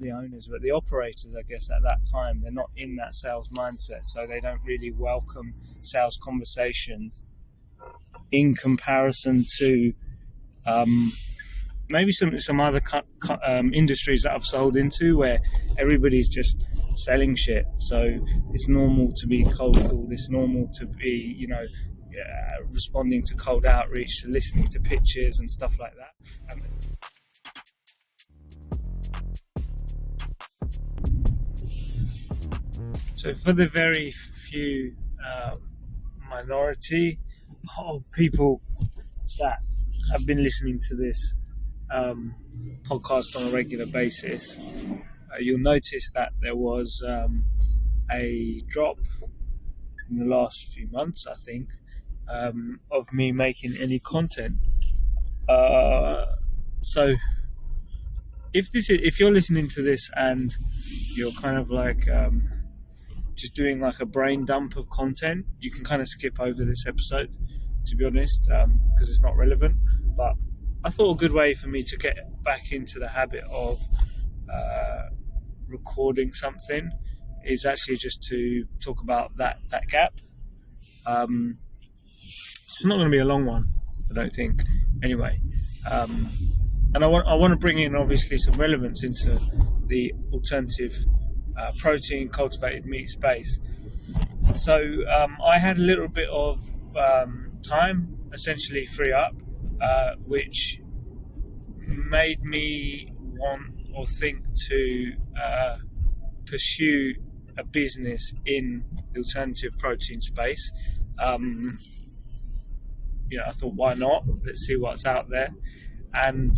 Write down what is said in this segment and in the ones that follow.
the owners, but the operators, I guess, at that time, they're not in that sales mindset, so they don't really welcome sales conversations in comparison to maybe some other industries that I've sold into, where everybody's just selling shit. So it's normal to be cold called. It's normal to be, responding to cold outreach, listening to pitches and stuff like that. So for the very few minority of people that have been listening to this podcast on a regular basis, you'll notice that there was a drop in the last few months, I think, of me making any content. So if you're listening to this and you're kind of like just doing like a brain dump of content, you can kind of skip over this episode, to be honest, because it's not relevant. But I thought a good way for me to get back into the habit of recording something is actually just to talk about that gap. It's not going to be a long one, I don't think. Anyway, and I want to bring in obviously some relevance into the alternative protein cultivated meat space. So I had a little bit of time essentially free up, which made me want or think to pursue a business in the alternative protein space. I thought, why not? Let's see what's out there. And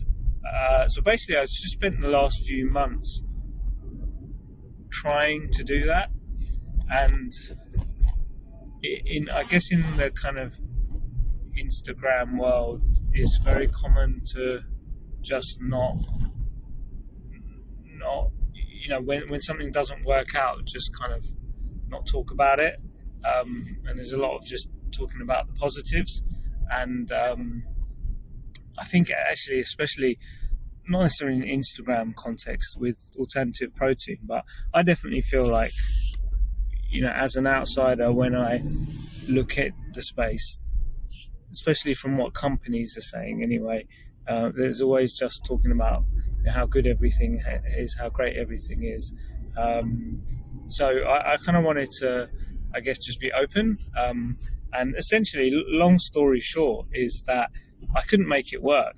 so basically, I just spent the last few months trying to do that. And I guess in the kind of Instagram world, it's very common to just not when something doesn't work out, just kind of not talk about it. And there's a lot of just talking about the positives. And I think actually, especially not necessarily in Instagram context with alternative protein, but I definitely feel like, as an outsider, when I look at the space, especially from what companies are saying anyway, there's always just talking about how good everything is, how great everything is. So I kind of wanted to, I guess, just be open. And essentially, long story short, is that I couldn't make it work.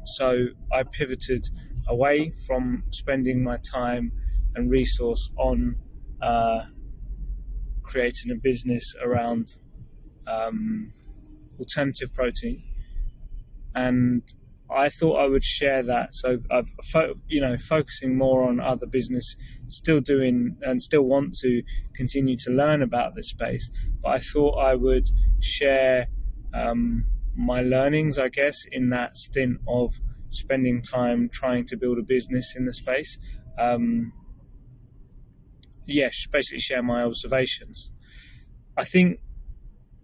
So I pivoted away from spending my time and resource on creating a business around alternative protein, and I thought I would share that. So I've focusing more on other business, still doing and still want to continue to learn about this space, but I thought I would share my learnings, I guess, in that stint of spending time trying to build a business in the space. Basically share my observations. I think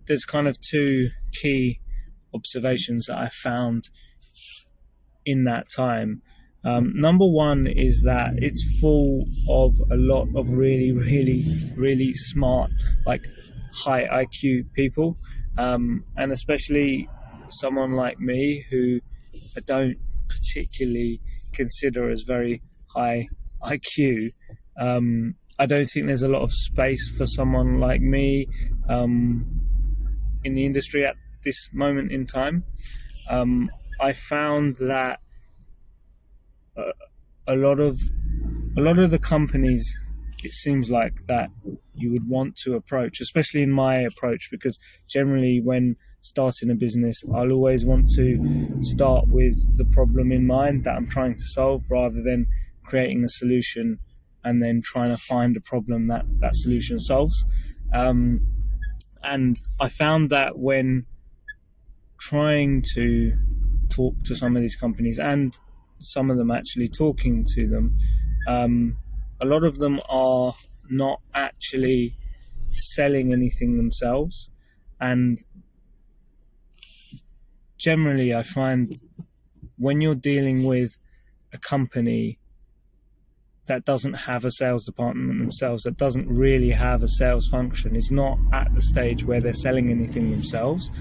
there's kind of two key observations that I found in that time. Number one is that it's full of a lot of really, really, really smart, like high IQ people, and especially someone like me who I don't particularly consider as very high IQ. I don't think there's a lot of space for someone like me in the industry at this moment in time. I found that a lot of the companies, it seems like, that you would want to approach, especially in my approach, because generally when starting a business, I'll always want to start with the problem in mind that I'm trying to solve, rather than creating a solution and then trying to find a problem that solution solves. And I found that when trying to talk to some of these companies, and some of them actually talking to them, a lot of them are not actually selling anything themselves. And generally I find when you're dealing with a company that doesn't have a sales department themselves, that doesn't really have a sales function, is not at the stage where they're selling anything themselves,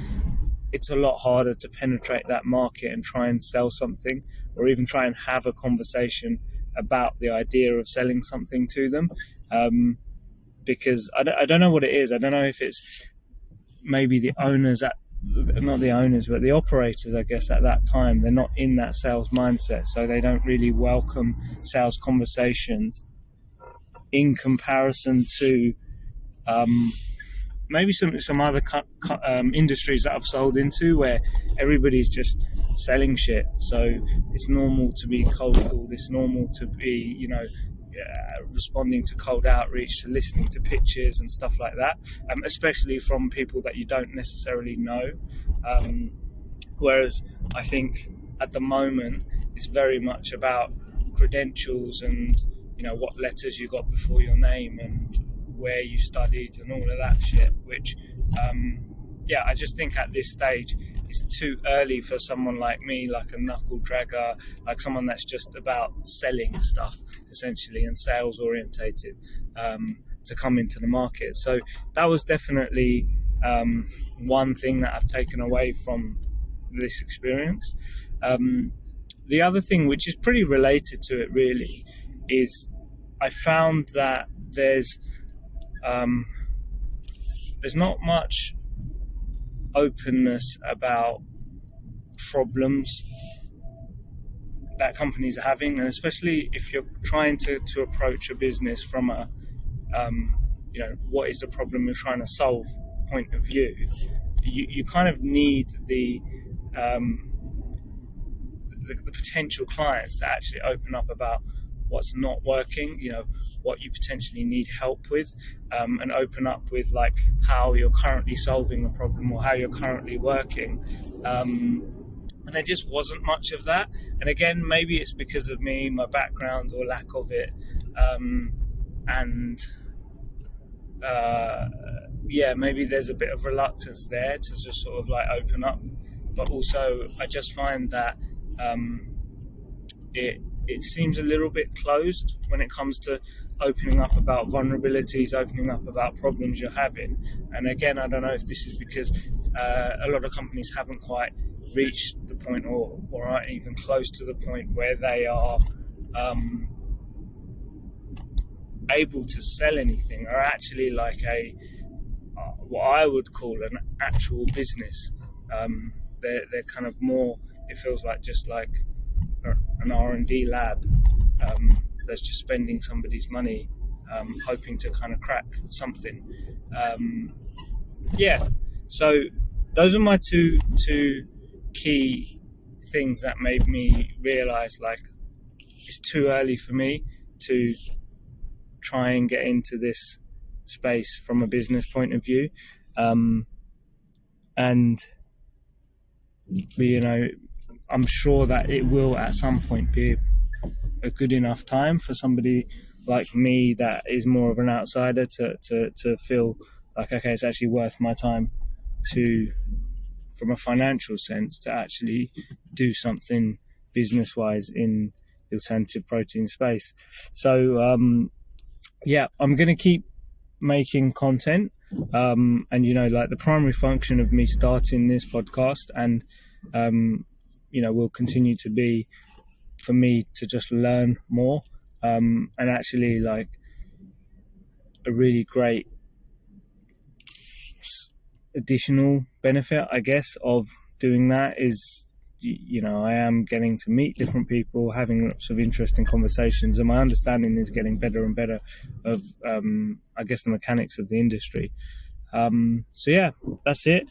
it's a lot harder to penetrate that market and try and sell something, or even try and have a conversation about the idea of selling something to them. Because I don't know what it is. I don't know if it's maybe the owners not the owners, but the operators, I guess, at that time, they're not in that sales mindset, so they don't really welcome sales conversations in comparison to maybe some other industries that I've sold into, where everybody's just selling shit. So it's normal to be cold called. It's normal to be, responding to cold outreach, to listening to pitches and stuff like that, especially from people that you don't necessarily know. Whereas I think at the moment it's very much about credentials and what letters you got before your name and where you studied and all of that shit, which I just think at this stage it's too early for someone like me, like a knuckle dragger, like someone that's just about selling stuff essentially and sales orientated, to come into the market. So that was definitely one thing that I've taken away from this experience. The other thing, which is pretty related to it really, is I found that there's not much openness about problems that companies are having, and especially if you're trying to approach a business from a what is the problem you're trying to solve point of view. You kind of need the potential clients to actually open up about what's not working, what you potentially need help with, and open up with like how you're currently solving a problem or how you're currently working. And there just wasn't much of that. And again, maybe it's because of me, my background, or lack of it. Maybe there's a bit of reluctance there to just sort of like open up. But also, I just find that it seems a little bit closed when it comes to opening up about vulnerabilities, opening up about problems you're having. And again, I don't know if this is because a lot of companies haven't quite reached the point or aren't even close to the point where they are able to sell anything, or actually like what I would call an actual business. They're kind of more, it feels like just like an R&D lab that's just spending somebody's money, hoping to kind of crack something. So those are my two key things that made me realize like it's too early for me to try and get into this space from a business point of view. And I'm sure that it will at some point be a good enough time for somebody like me that is more of an outsider to feel like, okay, it's actually worth my time to, from a financial sense, to actually do something business-wise in the alternative protein space. So I'm going to keep making content, and like the primary function of me starting this podcast and will continue to be for me to just learn more, and actually like a really great additional benefit, I guess, of doing that is I am getting to meet different people, having lots of interesting conversations, and my understanding is getting better and better of I guess the mechanics of the industry. So that's it.